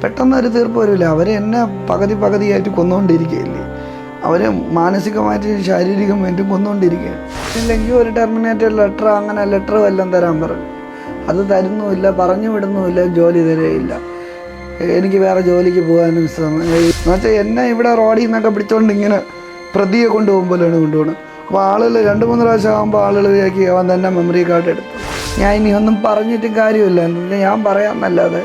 പെട്ടെന്നൊരു തീർപ്പ് വരില്ല. അവർ എന്നെ പകുതിയായിട്ട് കൊന്നുകൊണ്ടിരിക്കുകയില്ലേ. അവർ മാനസികമായിട്ടും ശാരീരികമായിട്ടും കൊന്നുകൊണ്ടിരിക്കുകയാണ്. ഇല്ലെങ്കിൽ ഒരു ടെർമിനേറ്റഡ് ലെറ്റർ, അങ്ങനെ ലെറ്റർ വല്ലതും തരാൻ പറഞ്ഞു. അത് തരുന്നുമില്ല, പറഞ്ഞു വിടുന്നുമില്ല, ജോലി തരുകയില്ല. എനിക്ക് വേറെ ജോലിക്ക് പോകാനും എന്നുവെച്ചാൽ എന്നെ ഇവിടെ റോഡിൽ നിന്നൊക്കെ പിടിച്ചുകൊണ്ട് ഇങ്ങനെ പ്രതിയെ കൊണ്ടുപോകുമ്പോഴാണ് കൊണ്ടുപോകണം. അപ്പോൾ ആളുകൾ 2-3 പ്രാവശ്യം ആകുമ്പോൾ ആളുകൾ വിചാരിക്കും അവൻ തന്നെ മെമ്മറി കാർഡ് എടുത്തു. ഞാൻ ഇനി ഒന്നും പറഞ്ഞിട്ടും കാര്യമില്ല, ഞാൻ പറയാമെന്നല്ലാതെ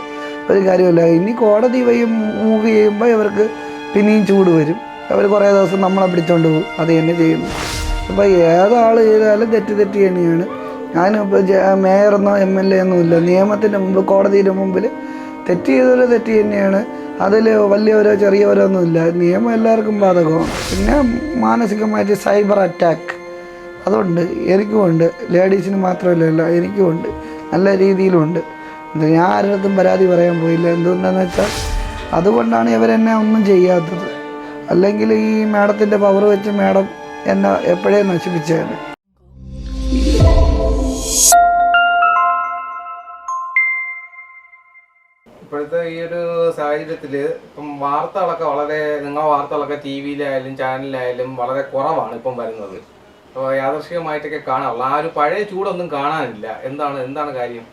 ഒരു കാര്യമില്ല. ഇനി കോടതി വഴി മൂവ് ചെയ്യുമ്പോൾ ഇവർക്ക് പിന്നെയും ചൂട് വരും. അവർ കുറേ ദിവസം നമ്മളെ പിടിച്ചുകൊണ്ട് പോകും. അത് തന്നെ ചെയ്യുന്നു. അപ്പോൾ ഏതാൾ ചെയ്താലും തെറ്റ് തന്നെയാണ്. ഞാനിപ്പോൾ മേയറെന്നോ MLA എന്നോ ഇല്ല. നിയമത്തിൻ്റെ മുമ്പ്, കോടതിയുടെ മുമ്പിൽ തെറ്റ് ചെയ്തൊരു തെറ്റ് തന്നെയാണ്. അതിൽ വലിയവരോ ചെറിയവരോ ഒന്നുമില്ല. നിയമം എല്ലാവർക്കും ബാധകമാണ്. പിന്നെ മാനസികമായിട്ട് സൈബർ അറ്റാക്ക് അതുണ്ട്, എനിക്കുമുണ്ട്. ലേഡീസിന് മാത്രമല്ല, എനിക്കുമുണ്ട്, നല്ല രീതിയിലുണ്ട്. ഞാൻ ആരുടെ പരാതി പറയാൻ പോയില്ല. എന്തുകൊണ്ടാണെന്ന് വെച്ചാൽ അതുകൊണ്ടാണ് ഇവരെന്നെ ഒന്നും ചെയ്യാത്തത്. അല്ലെങ്കിൽ ഈ മാഡത്തിൻ്റെ പവർ വെച്ച് മാഡം എന്നെ എപ്പോഴേ നശിപ്പിച്ചതാണ്. ഇപ്പോഴത്തെ ഈ ഒരു സാഹചര്യത്തിൽ ഇപ്പം വാർത്തകളൊക്കെ നിങ്ങളുടെ വാർത്തകളൊക്കെ TV-യിലായാലും ചാനലിലായാലും വളരെ കുറവാണ് ഇപ്പം വരുന്നത്. അപ്പോൾ യാദൃശ്ചികമായിട്ടൊക്കെ കാണാറുള്ളൂ. ആ ഒരു പഴയ ചൂടൊന്നും കാണാനില്ല. എന്താണ് കാര്യം?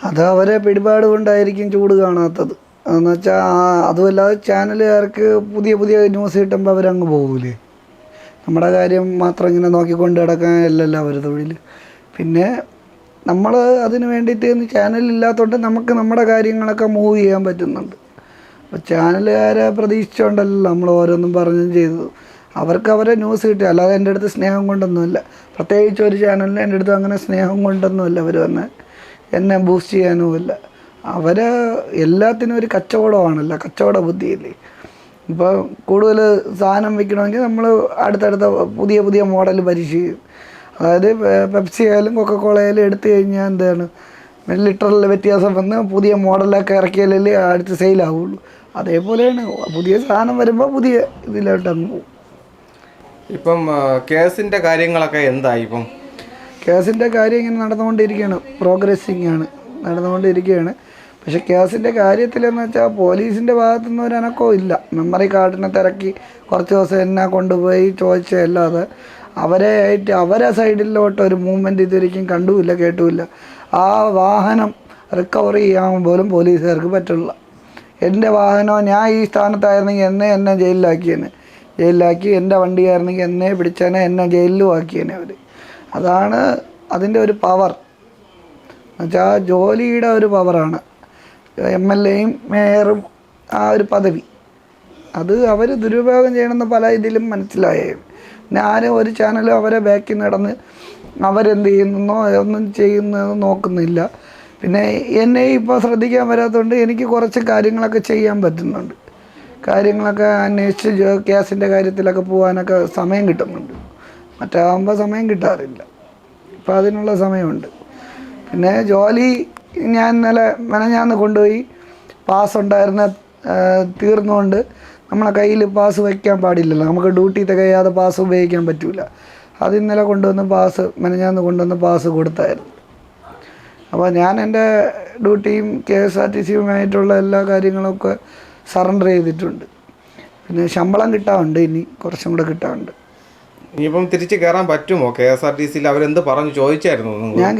അത് അവരെ പിടിപാട് കൊണ്ടായിരിക്കും ചൂട് കാണാത്തത്. എന്ന് വെച്ചാൽ അതുമല്ലാതെ ചാനലുകാർക്ക് പുതിയ ന്യൂസ് കിട്ടുമ്പോൾ അവരങ്ങ് പോകൂലേ. നമ്മുടെ കാര്യം മാത്രം ഇങ്ങനെ നോക്കിക്കൊണ്ട് കിടക്കാനല്ലല്ലോ അവർ തൊഴിൽ. പിന്നെ നമ്മൾ അതിന് വേണ്ടിയിട്ട് ചാനലില്ലാത്തതുകൊണ്ട് നമുക്ക് നമ്മുടെ കാര്യങ്ങളൊക്കെ മൂവ് ചെയ്യാൻ പറ്റുന്നുണ്ട്. അപ്പോൾ ചാനലുകാരെ പ്രതീക്ഷിച്ചുകൊണ്ടല്ലോ നമ്മൾ ഓരോന്നും പറഞ്ഞും ചെയ്തത്. അവർക്ക് അവരെ ന്യൂസ് കിട്ടി. അല്ലാതെ എൻ്റെ അടുത്ത് സ്നേഹം കൊണ്ടൊന്നുമില്ല. പ്രത്യേകിച്ച് ഒരു ചാനലിന് എൻ്റെ അടുത്ത് അങ്ങനെ സ്നേഹം കൊണ്ടൊന്നുമില്ല അവർ വന്ന് എന്നെ ബൂസ്റ്റ് ചെയ്യാനുമില്ല. അവർ എല്ലാത്തിനും ഒരു കച്ചവടമാണല്ലോ, കച്ചവട ബുദ്ധിയില്ലേ. ഇപ്പോൾ കൂടുതൽ സാധനം വിൽക്കണമെങ്കിൽ നമ്മൾ അടുത്തടുത്ത പുതിയ മോഡൽ പരീക്ഷിക്കും. അതായത് പെപ്സി ആയാലും കൊക്കക്കോള ആയാലും എടുത്തു കഴിഞ്ഞാൽ എന്താണ് ലിറ്ററിൽ വ്യത്യാസം വന്ന് പുതിയ മോഡലൊക്കെ ഇറക്കിയാലല്ലേ അടുത്ത് സെയിലാവുള്ളൂ. അതേപോലെയാണ് പുതിയ സാധനം വരുമ്പോൾ പുതിയ ഇതിലോട്ട് അങ്ങ് പോകും. ഇപ്പം കേസിൻ്റെ കാര്യങ്ങളൊക്കെ എന്തായി? ഇപ്പം കേസിൻ്റെ കാര്യം ഇങ്ങനെ നടന്നുകൊണ്ടിരിക്കുകയാണ്, പ്രോഗ്രസ്സിങ് ആണ്, നടന്നുകൊണ്ടിരിക്കുകയാണ്. പക്ഷേ കേസിൻ്റെ കാര്യത്തിലെന്ന് വെച്ചാൽ പോലീസിൻ്റെ ഭാഗത്തുനിന്ന് ഒരു അനക്കവും ഇല്ല. മെമ്മറി കാർഡിനെ തിരക്കി കുറച്ച് ദിവസം എന്നെ കൊണ്ടുപോയി ചോദിച്ചതല്ലാതെ അവരെ സൈഡിലോട്ട് ഒരു മൂവ്മെൻറ്റ് ഇതുവരെയും കണ്ടുമില്ല, കേട്ടുമില്ല. ആ വാഹനം റിക്കവർ ചെയ്യാൻ പോലും പോലീസുകാർക്ക് പറ്റില്ല. എൻ്റെ വാഹനമോ ഞാൻ ഈ സ്ഥാനത്തായിരുന്നെങ്കിൽ എന്നെ ജയിലിലാക്കി എൻ്റെ വണ്ടിയായിരുന്നെങ്കിൽ എന്നെ പിടിച്ചേനെ, എന്നെ ജയിലിലും ആക്കിയേനെ അവർ. അതാണ് അതിൻ്റെ ഒരു പവർ. എന്നുവെച്ചാൽ ജോലിയുടെ ഒരു പവറാണ്. MLA-യും മേയറും ആ ഒരു പദവി അത് അവർ ദുരുപയോഗം ചെയ്യണമെന്ന് പല ഇതിലും മനസ്സിലായേ. ഞാനും ഒരു ചാനലും അവരെ ബാക്കിൽ നടന്ന് അവരെന്ത് ചെയ്യുന്നോ ഒന്നും ചെയ്യുന്നത് നോക്കുന്നില്ല. പിന്നെ എന്നെ ഇപ്പോൾ ശ്രദ്ധിക്കാൻ വരാത്തതുകൊണ്ട് എനിക്ക് കുറച്ച് കാര്യങ്ങളൊക്കെ ചെയ്യാൻ പറ്റുന്നുണ്ട്. കാര്യങ്ങളൊക്കെ അന്വേഷിച്ച് കേസിൻ്റെ കാര്യത്തിലൊക്കെ പോകാനൊക്കെ സമയം കിട്ടുന്നുണ്ട്. മറ്റാകുമ്പോൾ സമയം കിട്ടാറില്ല. ഇപ്പോൾ അതിനുള്ള സമയമുണ്ട്. പിന്നെ ജോലി ഞാൻ മെനഞ്ഞാന്ന് കൊണ്ടുപോയി പാസ് ഉണ്ടായിരുന്ന തീർന്നുകൊണ്ട് നമ്മളെ കയ്യിൽ പാസ് വയ്ക്കാൻ പാടില്ലല്ലോ. നമുക്ക് ഡ്യൂട്ടി തികയാതെ പാസ് ഉപയോഗിക്കാൻ പറ്റില്ല. അത് ഇന്നലെ മെനഞ്ഞാന്ന് കൊണ്ടുവന്ന് പാസ് കൊടുത്തായിരുന്നു. അപ്പോൾ ഞാൻ എൻ്റെ ഡ്യൂട്ടിയും KSRTC-യുമായിട്ടുള്ള എല്ലാ കാര്യങ്ങളൊക്കെ സറണ്ടർ ചെയ്തിട്ടുണ്ട്. പിന്നെ ശമ്പളം കിട്ടാറുണ്ട്, ഇനി കുറച്ചും കൂടെ കിട്ടാറുണ്ട്. ഇനിയിപ്പം തിരിച്ച് കയറാൻ പറ്റുമോ KSRTC-യിൽ? അവരെന്ത് പറഞ്ഞു ചോദിച്ചായിരുന്നു? ഞാൻ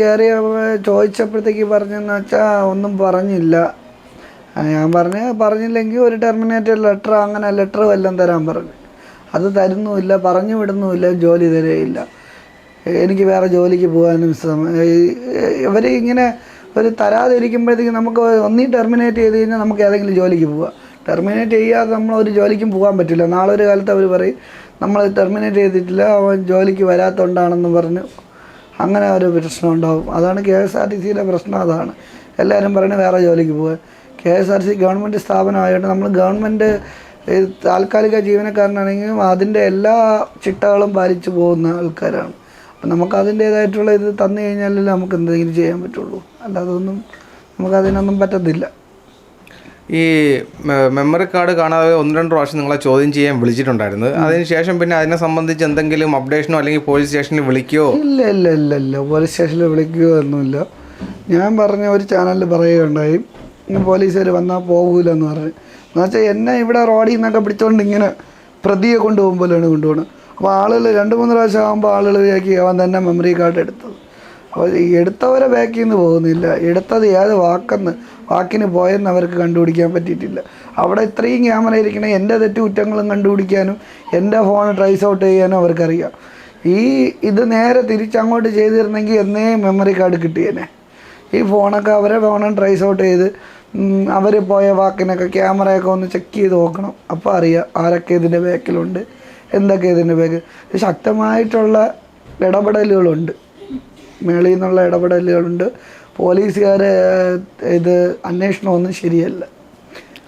ചോദിച്ചപ്പോഴത്തേക്ക് പറഞ്ഞെന്ന് വെച്ചാൽ ഒന്നും പറഞ്ഞില്ല. ഞാൻ പറഞ്ഞില്ലെങ്കിൽ ഒരു ടെർമിനേറ്റഡ് ലെറ്റർ, അങ്ങനെ ലെറ്റർ വല്ലതും തരാൻ പറഞ്ഞു. അത് തരുന്നുമില്ല, പറഞ്ഞു വിടുന്നുമില്ല, ജോലി തരുകയില്ല. എനിക്ക് വേറെ ജോലിക്ക് പോകാനും ഇവർ ഇങ്ങനെ ഒരു തരാതിരിക്കുമ്പോഴത്തേക്ക് നമുക്ക് ഒന്നീ ടെർമിനേറ്റ് ചെയ്ത് കഴിഞ്ഞാൽ നമുക്ക് ഏതെങ്കിലും ജോലിക്ക് പോകാം. ടെർമിനേറ്റ് ചെയ്യാതെ നമ്മളൊരു ജോലിക്കും പോകാൻ പറ്റില്ല. നാളെ ഒരു കാലത്ത് അവർ പറയും നമ്മൾ ടെർമിനേറ്റ് ചെയ്തിട്ടില്ല, അവൻ ജോലിക്ക് വരാത്തതുകൊണ്ടാണെന്ന് പറഞ്ഞു. അങ്ങനെ ഒരു പ്രശ്നം ഉണ്ടാവും. അതാണ് KSRTC-യിലെ പ്രശ്നം. അതാണ് എല്ലാവരും പറയുന്നത് വേറെ ജോലിക്ക് പോകാൻ. KSRTC ഗവൺമെൻറ് സ്ഥാപനമായിട്ട് നമ്മൾ ഗവൺമെൻറ് താൽക്കാലിക ജീവനക്കാരനാണെങ്കിലും അതിൻ്റെ എല്ലാ ചിട്ടകളും പാലിച്ചു പോകുന്ന ആൾക്കാരാണ്. അപ്പം നമുക്ക് അതിൻ്റേതായിട്ടുള്ള ഇത് തന്നു കഴിഞ്ഞാലല്ലേ നമുക്ക് എന്തെങ്കിലും ചെയ്യാൻ പറ്റുള്ളൂ. അല്ലാതെ നമുക്കതിനൊന്നും പറ്റത്തില്ല. ഈ മെമ്മറി കാർഡ് കാണാതെ 1-2 പ്രാവശ്യം നിങ്ങളെ ചോദ്യം ചെയ്യാൻ വിളിച്ചിട്ടുണ്ടായിരുന്നു. അതിനുശേഷം പിന്നെ അതിനെ സംബന്ധിച്ച് എന്തെങ്കിലും അപ്ഡേഷനോ അല്ലെങ്കിൽ പോലീസ് സ്റ്റേഷനിൽ വിളിക്കുകയോ? ഇല്ല പോലീസ് സ്റ്റേഷനിൽ വിളിക്കുകയോ ഒന്നുമില്ല. ഞാൻ പറഞ്ഞ ഒരു ചാനലിൽ പറയുകയുണ്ടായി, പോലീസുകാർ വന്നാൽ പോകൂലെന്ന് പറഞ്ഞു. എന്നുവെച്ചാൽ എന്നെ ഇവിടെ റോഡിൽ നിന്നൊക്കെ പിടിച്ചുകൊണ്ട് ഇങ്ങനെ പ്രതിയെ കൊണ്ടുപോകുമ്പോഴാണ് കൊണ്ടുപോകണം. അപ്പോൾ ആളുകൾ 2-3 പ്രാവശ്യം ആകുമ്പോൾ ആളുകൾ ബാക്കി അവൻ തന്നെ മെമ്മറി കാർഡ് എടുത്തത്. അപ്പോൾ ഈ എടുത്തവരെ ബാക്കിൽ നിന്ന് പോകുന്നില്ല, എടുത്തത് ഏത് വാക്കിന് പോയെന്ന് അവർക്ക് കണ്ടുപിടിക്കാൻ പറ്റിയിട്ടില്ല. അവിടെ ഇത്രയും ക്യാമറ ഇരിക്കണേ എൻ്റെ തെറ്റുകുറ്റങ്ങളും കണ്ടുപിടിക്കാനും എൻ്റെ ഫോൺ ട്രേസ് ഔട്ട് ചെയ്യാനും അവർക്കറിയാം. ഇത് നേരെ തിരിച്ചങ്ങോട്ട് ചെയ്തിരുന്നെങ്കിൽ എന്നേ മെമ്മറി കാർഡ് കിട്ടിയേനെ. ഈ ഫോണൊക്കെ അവരെ ഫോണും ട്രേസ് ഔട്ട് ചെയ്ത് അവർ പോയ വാക്കിനൊക്കെ ക്യാമറയൊക്കെ ഒന്ന് ചെക്ക് ചെയ്ത് നോക്കണം. അപ്പോൾ അറിയാം ആരൊക്കെ ഇതിൻ്റെ ബാക്കിലുണ്ട്, എന്തൊക്കെ ഇതിൻ്റെ ബാക്കിൽ. ശക്തമായിട്ടുള്ള ഇടപെടലുകളുണ്ട്, മേളിൽ നിന്നുള്ള ഇടപെടലുകളുണ്ട്. പോലീസുകാർ ഇത് അന്വേഷണമൊന്നും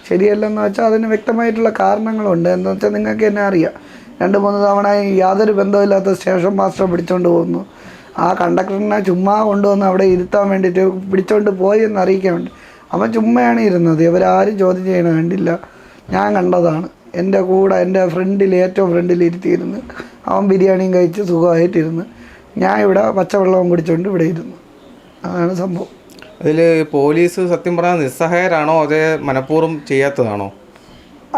ശരിയല്ലെന്ന് വെച്ചാൽ അതിന് വ്യക്തമായിട്ടുള്ള കാരണങ്ങളുണ്ട്. എന്താ വെച്ചാൽ നിങ്ങൾക്ക് തന്നെ അറിയാം, 2-3 തവണ യാതൊരു ബന്ധമില്ലാത്ത സ്റ്റേഷൻ മാസ്റ്റർ പിടിച്ചുകൊണ്ട് പോകുന്നു. ആ കണ്ടക്ടറിനെ ചുമ്മാ കൊണ്ടുവന്ന് അവിടെ ഇരുത്താൻ വേണ്ടിയിട്ട് പിടിച്ചുകൊണ്ട് പോയി എന്ന് അറിയിക്കാൻ വേണ്ടി അവൻ ചുമ്മയാണ് ഇരുന്നത്. ഇവരാരും ചോദ്യം ചെയ്യണ കണ്ടില്ല, ഞാൻ കണ്ടതാണ്. എൻ്റെ കൂടെ എൻ്റെ ഏറ്റവും ഫ്രണ്ടിൽ ഇരുത്തിയിരുന്ന് അവൻ ബിരിയാണിയും കഴിച്ച് സുഖമായിട്ടിരുന്ന്, ഞാൻ ഇവിടെ പച്ചവെള്ളവും കുടിച്ചുകൊണ്ട് ഇവിടെ ഇരുന്നു. അതാണ് സംഭവം. അതിൽ പോലീസ് സത്യം പറഞ്ഞാൽ നിസ്സഹായരാണോ അതേ മനഃപൂർവ്വം ചെയ്യാത്തതാണോ?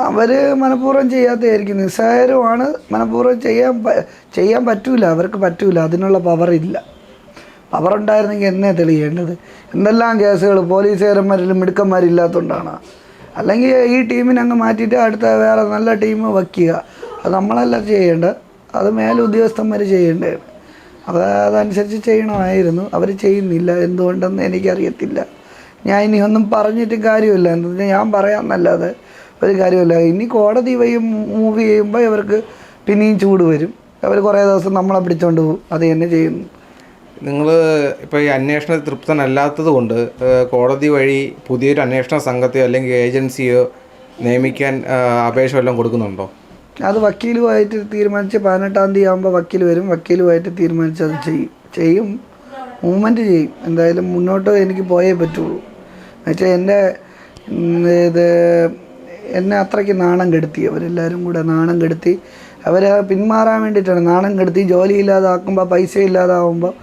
അവർ മനഃപൂർവ്വം ചെയ്യാത്തതായിരിക്കും. നിസ്സഹായരുമാണ്. മനഃപൂർവ്വം ചെയ്യാൻ പറ്റൂല, അവർക്ക് പറ്റൂല, അതിനുള്ള പവറില്ല. പവറുണ്ടായിരുന്നെങ്കിൽ എന്നെ തെളിയേണ്ടത്. എന്തെല്ലാം കേസുകൾ പോലീസുകാരന്മാരിലും മിടുക്കന്മാരില്ലാത്തതുകൊണ്ടാണ്. അല്ലെങ്കിൽ ഈ ടീമിനെ അങ്ങ് മാറ്റിയിട്ട് അടുത്ത വേറെ നല്ല ടീം വയ്ക്കുക. അത് നമ്മളല്ല ചെയ്യേണ്ടത്, അത് മേലുദ്യോഗസ്ഥന്മാർ ചെയ്യേണ്ടതാണ്. അതനുസരിച്ച് ചെയ്യണമായിരുന്നു. അവർ ചെയ്യുന്നില്ല, എന്തുകൊണ്ടെന്ന് എനിക്കറിയത്തില്ല. ഞാൻ ഇനി ഒന്നും പറഞ്ഞിട്ട് കാര്യമില്ല. എന്താ വെച്ചാൽ ഞാൻ പറയാമെന്നല്ലാതെ ഒരു കാര്യമില്ല. ഇനി കോടതി മൂവ് ചെയ്യുമ്പോൾ ഇവർക്ക് പിന്നെയും ചൂട് വരും. അവർ കുറേ ദിവസം നമ്മളെ പിടിച്ചുകൊണ്ട് പോകും. അത് തന്നെ ചെയ്യുന്നു. നിങ്ങൾ ഇപ്പോൾ ഈ അന്വേഷണ തൃപ്തനല്ലാത്തത് കൊണ്ട് കോടതി വഴി പുതിയൊരു അന്വേഷണ സംഘത്തെയോ അല്ലെങ്കിൽ ഏജൻസിയോ നിയമിക്കാൻ അപേക്ഷ വല്ലതും കൊടുക്കുന്നുണ്ടോ? അത് വക്കീലുമായിട്ട് തീരുമാനിച്ച് 18-ാം തീയതി ആകുമ്പോൾ വക്കീൽ വരും. വക്കീലുമായിട്ട് തീരുമാനിച്ച് അത് ചെയ്യും, മൂവ്മെൻറ്റ് ചെയ്യും. എന്തായാലും മുന്നോട്ട് എനിക്ക് പോയേ പറ്റുള്ളൂ. എന്നുവെച്ചാൽ എന്നെ അത്രയ്ക്ക് നാണം കെടുത്തി. അവരെല്ലാവരും കൂടെ നാണം കെടുത്തി. അവരെ പിന്മാറാൻ വേണ്ടിയിട്ടാണ് നാണം കെടുത്തി. ജോലി ഇല്ലാതാക്കുമ്പോൾ, പൈസ ഇല്ലാതാകുമ്പോൾ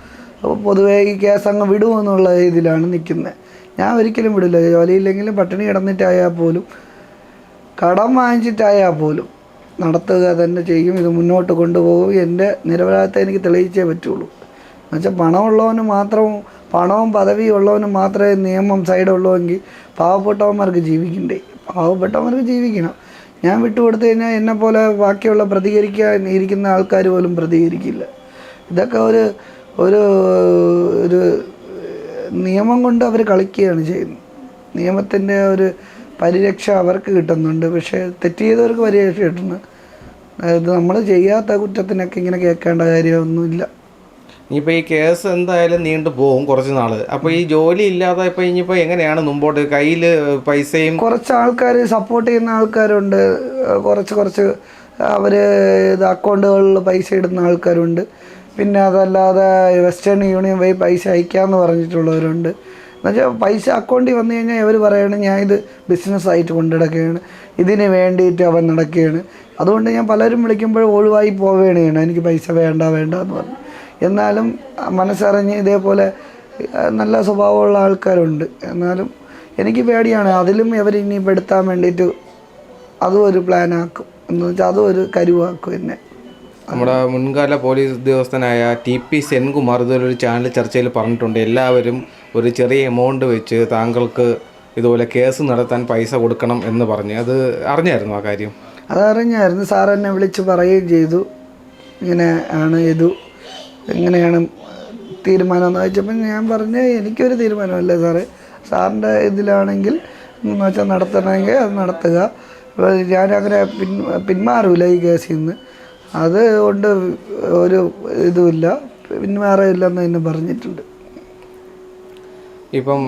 പൊതുവേ ഈ കേസ് അങ്ങ് വിടുമെന്നുള്ള ഇതിലാണ് നിൽക്കുന്നത്. ഞാൻ ഒരിക്കലും വിടില്ല. ജോലിയില്ലെങ്കിലും പട്ടിണി കിടന്നിട്ടായാൽ പോലും, കടം വാങ്ങിച്ചിട്ടായാൽ പോലും നടത്തുക തന്നെ ചെയ്യും. ഇത് മുന്നോട്ട് കൊണ്ടുപോകും. എൻ്റെ നിരപരാധിത്വം എനിക്ക് തെളിയിച്ചേ പറ്റുള്ളൂ. എന്നുവെച്ചാൽ പണവും പദവിയും ഉള്ളവന് മാത്രമേ നിയമം സൈഡുള്ളൂവെങ്കിൽ പാവപ്പെട്ടവന്മാർക്ക് ജീവിക്കണ്ടേ? പാവപ്പെട്ടവന്മാർക്ക് ജീവിക്കണം. ഞാൻ വിട്ടുകൊടുത്തു കഴിഞ്ഞാൽ എന്നെപ്പോലെ ബാക്കിയുള്ള പ്രതികരിക്കാൻ ഇരിക്കുന്ന ആൾക്കാർ പോലും പ്രതികരിക്കില്ല. ഇതൊക്കെ ഒരു നിയമം കൊണ്ട് അവർ കളിക്കുകയാണ് ചെയ്യുന്നത്. നിയമത്തിൻ്റെ ഒരു പരിരക്ഷ അവർക്ക് കിട്ടുന്നുണ്ട്, പക്ഷേ തെറ്റ് ചെയ്തവർക്ക് പരിരക്ഷ കിട്ടുന്നു. ഇത് നമ്മൾ ചെയ്യാത്ത കുറ്റത്തിനൊക്കെ ഇങ്ങനെ കേൾക്കേണ്ട കാര്യമൊന്നുമില്ല. ഇനിയിപ്പോൾ ഈ കേസ് എന്തായാലും നീണ്ടു പോകും കുറച്ച് നാൾ. അപ്പോൾ ഈ ജോലി ഇല്ലാതെ ഇപ്പോൾ ഇനിയിപ്പോൾ എങ്ങനെയാണ് മുമ്പോട്ട്? കയ്യിൽ പൈസയും കുറച്ച് ആൾക്കാർ സപ്പോർട്ട് ചെയ്യുന്ന ആൾക്കാരുണ്ട്, കുറച്ച് അവർ ഇത് അക്കൗണ്ടുകളിൽ പൈസ ഇടുന്ന ആൾക്കാരുണ്ട്. പിന്നെ അതല്ലാതെ വെസ്റ്റേൺ യൂണിയൻ വഴി പൈസ അയക്കാമെന്ന് പറഞ്ഞിട്ടുള്ളവരുണ്ട്. എന്നുവെച്ചാൽ പൈസ അക്കൗണ്ടിൽ വന്നു കഴിഞ്ഞാൽ ഇവർ പറയണം ഞാനിത് ബിസിനസ്സായിട്ട് കൊണ്ടുനടക്കുകയാണ്, ഇതിന് വേണ്ടിയിട്ട് അവൻ നടക്കുകയാണ്. അതുകൊണ്ട് ഞാൻ പലരും വിളിക്കുമ്പോൾ ഒഴിവായി പോവുകയാണ് ചെയ്യണം, എനിക്ക് പൈസ വേണ്ട എന്ന് പറഞ്ഞു. എന്നാലും മനസ്സറിഞ്ഞ് ഇതേപോലെ നല്ല സ്വഭാവമുള്ള ആൾക്കാരുണ്ട്. എന്നാലും എനിക്ക് പേടിയാണ്. അതിലും ഇവർ ഇനി പെടുത്താൻ വേണ്ടിയിട്ട് അതും ഒരു പ്ലാനാക്കും. എന്ന് വെച്ചാൽ അതും ഒരു കരുവാക്കും എന്നെ. നമ്മുടെ മുൻകാല പോലീസ് ഉദ്യോഗസ്ഥനായ TP സെൻകുമാർ ഇതുപോലൊരു ചാനൽ ചർച്ചയിൽ പറഞ്ഞിട്ടുണ്ട്, എല്ലാവരും ഒരു ചെറിയ എമൗണ്ട് വെച്ച് താങ്കൾക്ക് ഇതുപോലെ കേസ് നടത്താൻ പൈസ കൊടുക്കണം എന്ന് പറഞ്ഞ്. അത് അറിഞ്ഞായിരുന്നു ആ കാര്യം? അതറിഞ്ഞായിരുന്നു. സാർ എന്നെ വിളിച്ച് പറയുകയും ചെയ്തു, ഇങ്ങനെ ആണ് എങ്ങനെയാണ് തീരുമാനം എന്ന് ചോദിച്ചപ്പോൾ ഞാൻ പറഞ്ഞു എനിക്കൊരു തീരുമാനമല്ല സാറേ, സാറിൻ്റെ ഇതിലാണെങ്കിൽ എന്ന് വെച്ചാൽ നടത്തണമെങ്കിൽ അത് നടത്തുക, ഞാനങ്ങനെ പിന്മാറില്ല ഈ കേസിൽ നിന്ന്, അതുകൊണ്ട് ഒരു ഇതുമില്ല, പിന്മാറില്ലെന്ന് തന്നെ പറഞ്ഞിട്ടുണ്ട്. ഇപ്പം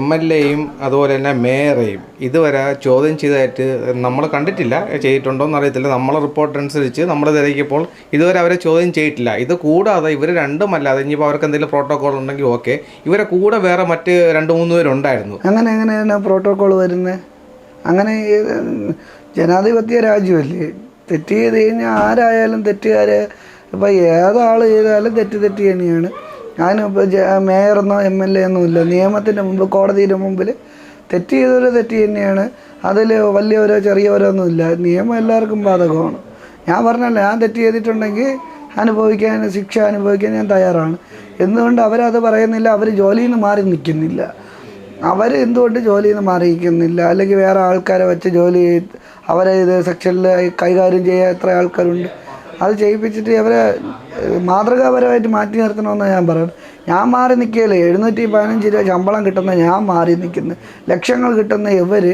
MLAയും അതുപോലെ തന്നെ മേയറേയും ഇതുവരെ ചോദ്യം ചെയ്തതായിട്ട് നമ്മൾ കണ്ടിട്ടില്ല. ചെയ്തിട്ടുണ്ടോയെന്ന് അറിയത്തില്ല. നമ്മളെ റിപ്പോർട്ട് അനുസരിച്ച് നമ്മൾ തിരക്കിയപ്പോൾ ഇതുവരെ അവരെ ചോദ്യം ചെയ്തിട്ടില്ല. ഇത് കൂടാതെ ഇവർ രണ്ടുമല്ലാതെ ഇനിയിപ്പോൾ അവർക്ക് എന്തെങ്കിലും പ്രോട്ടോക്കോൾ ഉണ്ടെങ്കിൽ ഓക്കെ, ഇവരെ കൂടെ വേറെ മറ്റ് 2-3 പേരുണ്ടായിരുന്നു. എങ്ങനെയാണ് പ്രോട്ടോക്കോൾ വരുന്നത്? അങ്ങനെ ജനാധിപത്യ രാജ്യമല്ലേ, തെറ്റ് ചെയ്ത് കഴിഞ്ഞാൽ ആരായാലും തെറ്റുകാരെ, ഇപ്പോൾ ഏതാൾ ചെയ്താലും തെറ്റ് തന്നെയാണ്. ഞാനിപ്പോൾ മേയറെന്നോ MLA എന്നോ ഇല്ല. നിയമത്തിൻ്റെ മുമ്പ് കോടതിയുടെ മുമ്പിൽ തെറ്റ് ചെയ്തവരെ തെറ്റ് തന്നെയാണ്. അതിൽ വലിയവരോ ചെറിയവരോ ഒന്നുമില്ല. നിയമം എല്ലാവർക്കും ബാധകമാണ്. ഞാൻ പറഞ്ഞല്ലോ, ഞാൻ തെറ്റ് ചെയ്തിട്ടുണ്ടെങ്കിൽ അനുഭവിക്കാൻ, ശിക്ഷ അനുഭവിക്കാൻ ഞാൻ തയ്യാറാണ്. എന്തുകൊണ്ട് അവരത് പറയുന്നില്ല? അവർ ജോലിയിൽ നിന്ന് മാറി നിൽക്കുന്നില്ല. അവർ എന്തുകൊണ്ട് ജോലിയിൽ നിന്ന് മാറി നിൽക്കുന്നില്ല? അല്ലെങ്കിൽ വേറെ ആൾക്കാരെ വെച്ച് ജോലി അവരെ ഇത് സെക്ഷനിൽ കൈകാര്യം ചെയ്യാൻ എത്ര ആൾക്കാരുണ്ട്? അത് ചെയ്യിപ്പിച്ചിട്ട് അവരെ മാതൃകാപരമായിട്ട് മാറ്റി നിർത്തണമെന്ന് ഞാൻ പറയുന്നത്. ഞാൻ മാറി നിൽക്കുകയല്ലേ. 715 രൂപ ശമ്പളം കിട്ടുന്ന ഞാൻ മാറി നിൽക്കുന്നു. ലക്ഷങ്ങൾ കിട്ടുന്ന ഇവർ,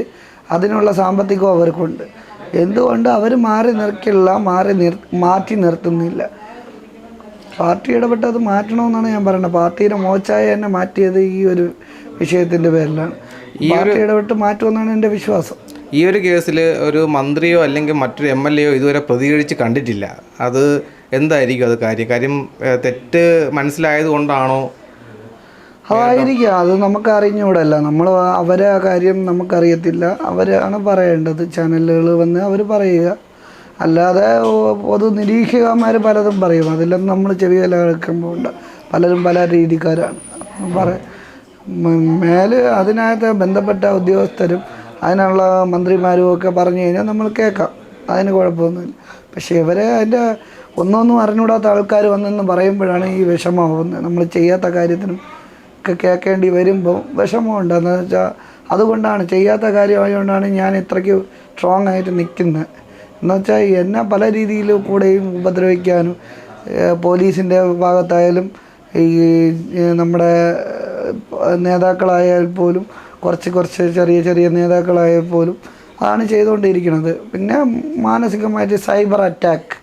അതിനുള്ള സാമ്പത്തികവും അവർക്കുണ്ട്. എന്തുകൊണ്ട് അവർ മാറ്റി നിർത്തുന്നില്ല? പാർട്ടി ഇടപെട്ടത് മാറ്റണമെന്നാണ് ഞാൻ പറയുന്നത്. പാർട്ടിയുടെ മോച്ചായ എന്നെ മാറ്റിയത് ഈ ഒരു വിഷയത്തിൻ്റെ പേരിലാണ്. പാർട്ടി ഇടപെട്ട് മാറ്റുമെന്നാണ് എൻ്റെ വിശ്വാസം. ഈ ഒരു കേസിൽ ഒരു മന്ത്രിയോ അല്ലെങ്കിൽ മറ്റൊരു MLA യോ ഇതുവരെ പ്രതികരിച്ച് കണ്ടിട്ടില്ല. അത് എന്തായിരിക്കും അത് കാര്യം തെറ്റ് മനസ്സിലായത് കൊണ്ടാണോ? അതായിരിക്കും. അത് നമുക്ക് അറിഞ്ഞുകൂടല്ല. നമ്മൾ അവരെ ആ കാര്യം നമുക്കറിയത്തില്ല. അവരാണ് പറയേണ്ടത്. ചാനലുകൾ വന്ന് അവർ പറയുക. അല്ലാതെ പൊതു നിരീക്ഷകന്മാർ പലതും പറയും. അതിലൊന്നും നമ്മൾ ചെവി വില കേൾക്കുമ്പോൾ ഉണ്ട്. പലരും പല രീതിക്കാരാണ്. മേല് അതിനകത്ത് ബന്ധപ്പെട്ട ഉദ്യോഗസ്ഥരും അതിനുള്ള മന്ത്രിമാരും ഒക്കെ പറഞ്ഞു കഴിഞ്ഞാൽ നമ്മൾ കേൾക്കാം. അതിന് കുഴപ്പമൊന്നുമില്ല. പക്ഷേ ഇവരെ അതിൻ്റെ ഒന്നൊന്നും അറിഞ്ഞുകൂടാത്ത ആൾക്കാർ വന്നെന്ന് പറയുമ്പോഴാണ് ഈ വിഷമമാവുന്നത്. നമ്മൾ ചെയ്യാത്ത കാര്യത്തിനും ഒക്കെ കേൾക്കേണ്ടി വരുമ്പോൾ വിഷമമുണ്ട്. എന്ന് വെച്ചാൽ അതുകൊണ്ടാണ്, ചെയ്യാത്ത കാര്യമായതുകൊണ്ടാണ് ഞാൻ ഇത്രയ്ക്ക് സ്ട്രോങ് ആയിട്ട് നിൽക്കുന്നത്. എന്നുവെച്ചാൽ എന്നെ പല രീതിയിൽ കൂടെയും ഉപദ്രവിക്കാനും, പോലീസിൻ്റെ ഭാഗത്തായാലും ഈ നമ്മുടെ നേതാക്കളായാൽ പോലും, കുറച്ച് ചെറിയ നേതാക്കളായാൽ പോലും അതാണ് ചെയ്തുകൊണ്ടിരിക്കുന്നത്. പിന്നെ മാനസികമായിട്ട് സൈബർ അറ്റാക്ക്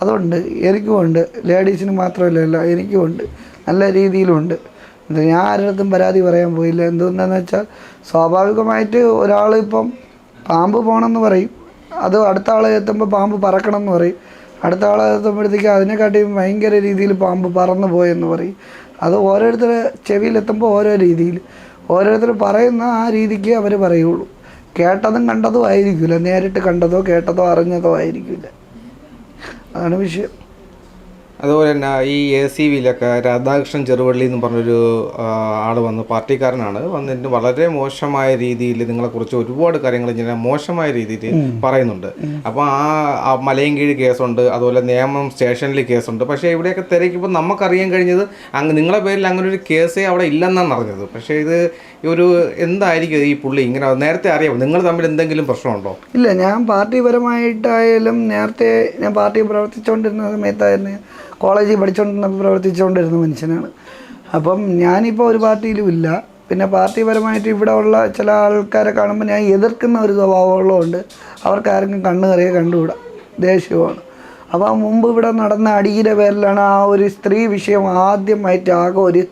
അതുണ്ട്. എനിക്കുമുണ്ട്. ലേഡീസിന് മാത്രമല്ല, എനിക്കുമുണ്ട്. നല്ല രീതിയിലുണ്ട്. ഞാൻ ആരുടെ പരാതി പറയാൻ പോയില്ല. എന്തുകൊണ്ടാണെന്ന് വെച്ചാൽ സ്വാഭാവികമായിട്ട് ഒരാളിപ്പം പാമ്പ് പോകണമെന്ന് പറയും. അത് അടുത്ത ആളെ എത്തുമ്പോൾ പാമ്പ് പറക്കണം എന്ന് പറയും. അടുത്ത ആളെ എത്തുമ്പോഴത്തേക്ക് അതിനെക്കാട്ടിയും ഭയങ്കര രീതിയിൽ പാമ്പ് പറന്നു പോയെന്ന് പറയും. അത് ഓരോരുത്തരുടെ ചെവിയിലെത്തുമ്പോൾ ഓരോ രീതിയിൽ ഓരോരുത്തർ പറയുന്ന ആ രീതിക്ക് അവർ പറയുള്ളൂ. കേട്ടതും കണ്ടതും ആയിരിക്കില്ല. നേരിട്ട് കണ്ടതോ കേട്ടതോ അറിഞ്ഞതോ ആയിരിക്കില്ല. അതാണ് വിഷയം. അതുപോലെ തന്നെ ഈ ACVയിലൊക്കെ രാധാകൃഷ്ണൻ ചെറുവള്ളി എന്ന് പറഞ്ഞൊരു ആൾ വന്ന്, പാർട്ടിക്കാരനാണ്, വന്നിട്ട് വളരെ മോശമായ രീതിയിൽ നിങ്ങളെക്കുറിച്ച് ഒരുപാട് കാര്യങ്ങൾ ഇങ്ങനെ മോശമായ രീതിയിൽ പറയുന്നുണ്ട്. അപ്പോൾ ആ മലയൻകീഴ് കേസുണ്ട്, അതുപോലെ നേമം സ്റ്റേഷനിൽ കേസുണ്ട്. പക്ഷേ ഇവിടെയൊക്കെ തിരക്കിപ്പോൾ നമുക്കറിയാൻ കഴിഞ്ഞത് നിങ്ങളെ പേരിൽ അങ്ങനെ ഒരു കേസേ അവിടെ ഇല്ലെന്നാണ് അറിഞ്ഞത്. പക്ഷേ ഇത് ഒരു എന്തായിരിക്കും ഈ പുള്ളി ഇങ്ങനെ നേരത്തെ അറിയാമോ? നിങ്ങൾ തമ്മിൽ എന്തെങ്കിലും പ്രശ്നമുണ്ടോ? ഇല്ല, ഞാൻ പാർട്ടിപരമായിട്ടായാലും നേരത്തെ ഞാൻ പാർട്ടി പ്രവർത്തിച്ചുകൊണ്ടിരുന്ന സമയത്തായിരുന്നു, കോളേജിൽ പ്രവർത്തിച്ചുകൊണ്ടിരുന്ന മനുഷ്യനാണ്. അപ്പം ഞാനിപ്പോൾ ഒരു പാർട്ടിയിലും ഇല്ല. പിന്നെ പാർട്ടിപരമായിട്ട് ഇവിടെ ഉള്ള ചില ആൾക്കാരെ കാണുമ്പോൾ ഞാൻ എതിർക്കുന്ന ഒരു സ്വഭാവമുള്ളതുകൊണ്ട് അവർക്ക് ആർക്കും കണ്ണുകറിയെ കണ്ടുകൂടാ. ദേഷ്യമാണ്. അപ്പോൾ മുമ്പ് ഇവിടെ നടന്ന അടിയുടെ പേരിലാണ് ആ ഒരു സ്ത്രീ വിഷയം ആദ്യമായിട്ട് ആകെ ഒരു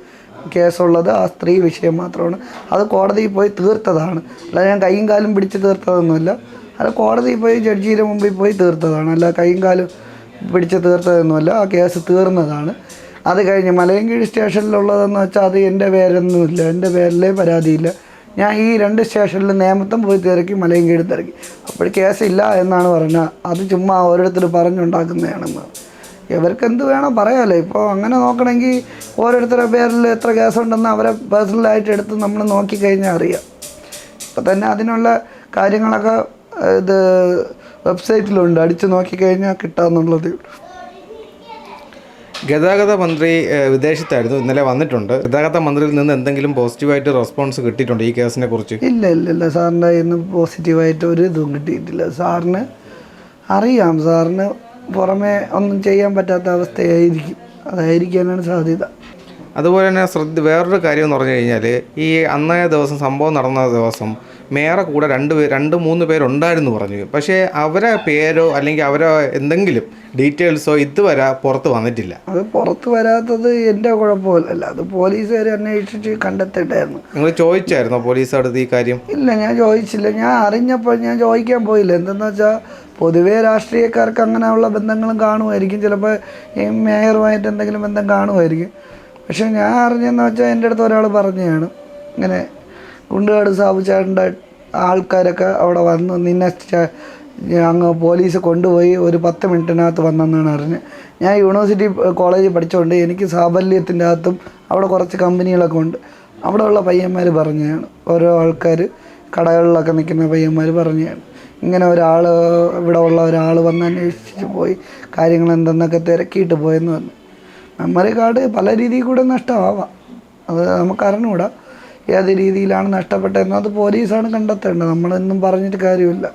കേസുള്ളത്. ആ സ്ത്രീ വിഷയം മാത്രമാണ്. അത് കോടതിയിൽ പോയി തീർത്തതാണ്. അല്ല ഞാൻ കൈയും കാലും പിടിച്ച് തീർത്തതൊന്നുമില്ല. അത് കോടതിയിൽ പോയി ജഡ്ജിയുടെ മുമ്പിൽ പോയി തീർത്തതാണ്. അല്ല കൈയും കാലും പിടിച്ച് തീർത്തതൊന്നുമല്ല. ആ കേസ് തീർന്നതാണ്. അത് കഴിഞ്ഞ് മലയൻകീഴ് സ്റ്റേഷനിലുള്ളതെന്ന് വെച്ചാൽ അത് എൻ്റെ പേരൊന്നുമില്ല. എൻ്റെ പേരിലേ പരാതിയില്ല. ഞാൻ ഈ 2 സ്റ്റേഷനിൽ നേമത്തും പോയി തിരക്കി, മലയൻകീഴും തിരക്കി. അപ്പോൾ കേസില്ല എന്നാണ് പറഞ്ഞത്. അത് ചുമ്മാ ഓരോരുത്തർ പറഞ്ഞുണ്ടാക്കുന്നതാണെന്ന്. ഇവർക്ക് എന്ത് വേണം പറയാമല്ലോ. ഇപ്പോൾ അങ്ങനെ നോക്കണമെങ്കിൽ ഓരോരുത്തരുടെ പേരിൽ എത്ര കേസുണ്ടെന്ന് അവരെ പേഴ്സണലായിട്ട് എടുത്ത് നമ്മൾ നോക്കിക്കഴിഞ്ഞാൽ അറിയാം. ഇപ്പം തന്നെ അതിനുള്ള കാര്യങ്ങളൊക്കെ ഇത് വെബ്സൈറ്റിലുണ്ട്. അടിച്ചു നോക്കിക്കഴിഞ്ഞാൽ കിട്ടാമെന്നുള്ളത്. ഗതാഗത മന്ത്രി വിദേശത്തായിരുന്നു, ഇന്നലെ വന്നിട്ടുണ്ട്. ഗതാഗത മന്ത്രിയിൽ നിന്ന് എന്തെങ്കിലും പോസിറ്റീവായിട്ട് റെസ്പോൺസ് കിട്ടിയിട്ടുണ്ട് ഈ കേസിനെ കുറിച്ച്? ഇല്ല സാറിൻ്റെ ഇന്ന് പോസിറ്റീവായിട്ട് ഒരു ഇതും കിട്ടിയിട്ടില്ല. സാറിന് അറിയാം, സാറിന് പുറമേ ഒന്നും ചെയ്യാൻ പറ്റാത്ത അവസ്ഥയായിരിക്കും. അതായിരിക്കാനാണ് സാധ്യത. അതുപോലെ തന്നെ വേറൊരു കാര്യം എന്ന് പറഞ്ഞു കഴിഞ്ഞാൽ, ഈ അന്നേ ദിവസം സംഭവം നടന്ന ദിവസം മേയറെ കൂടെ 2-3 പേരുണ്ടായിരുന്നു പറഞ്ഞു. പക്ഷേ അവരെ പേരോ അല്ലെങ്കിൽ അവരെ എന്തെങ്കിലും ഡീറ്റെയിൽസോ ഇതുവരെ പുറത്ത് വന്നിട്ടില്ല. അത് പുറത്ത് വരാത്തത് എൻ്റെ കുഴപ്പമില്ല. അത് പോലീസുകാർ അന്വേഷിച്ച് കണ്ടെത്തിയിട്ടായിരുന്നു. നിങ്ങൾ ചോദിച്ചായിരുന്നോ പോലീസടുത്ത് ഈ കാര്യം? ഇല്ല, ഞാൻ ചോദിച്ചില്ല. ഞാൻ അറിഞ്ഞപ്പോൾ ഞാൻ ചോദിക്കാൻ പോയില്ല. എന്തെന്ന് വെച്ചാൽ പൊതുവേ രാഷ്ട്രീയക്കാർക്ക് അങ്ങനെയുള്ള ബന്ധങ്ങളും കാണുമായിരിക്കും. ചിലപ്പോൾ ഈ മേയറുമായിട്ട് എന്തെങ്കിലും ബന്ധം കാണുമായിരിക്കും. പക്ഷെ ഞാൻ അറിഞ്ഞതെന്ന് വെച്ചാൽ എൻ്റെ അടുത്ത് ഒരാൾ പറഞ്ഞതാണ്, ഇങ്ങനെ കുണ്ടുകാട് സാബുചേട്ടൻ്റെ ആൾക്കാരൊക്കെ അവിടെ വന്ന് നിന്നെ അങ്ങ് പോലീസ് കൊണ്ടുപോയി ഒരു 10 മിനിറ്റിനകത്ത് വന്നെന്നാണ് അറിഞ്ഞത്. ഞാൻ യൂണിവേഴ്സിറ്റി കോളേജിൽ പഠിച്ചുകൊണ്ട് എനിക്ക് സാഫല്യത്തിൻ്റെ അകത്തും അവിടെ കുറച്ച് കമ്പനികളൊക്കെ ഉണ്ട്. അവിടെ ഉള്ള പയ്യന്മാർ പറഞ്ഞതാണ്, ഓരോ ആൾക്കാർ കടകളിലൊക്കെ നിൽക്കുന്ന പയ്യന്മാർ പറഞ്ഞാണ് ഇങ്ങനെ ഒരാൾ ഇവിടെ ഉള്ള ഒരാൾ വന്ന് അന്വേഷിച്ച് പോയി കാര്യങ്ങൾ എന്തെന്നൊക്കെ തിരക്കിയിട്ട് പോയെന്ന് പറഞ്ഞു. മെമ്മറി കാർഡ് പല രീതിയിൽ കൂടെ നഷ്ടമാവാം, അത് നമുക്ക് അറിഞ്ഞുകൂടാ ഏത് രീതിയിലാണ് നഷ്ടപ്പെട്ടതെന്ന്. അത് പോലീസാണ് കണ്ടെത്തേണ്ടത്, നമ്മളൊന്നും പറഞ്ഞിട്ട് കാര്യമില്ല.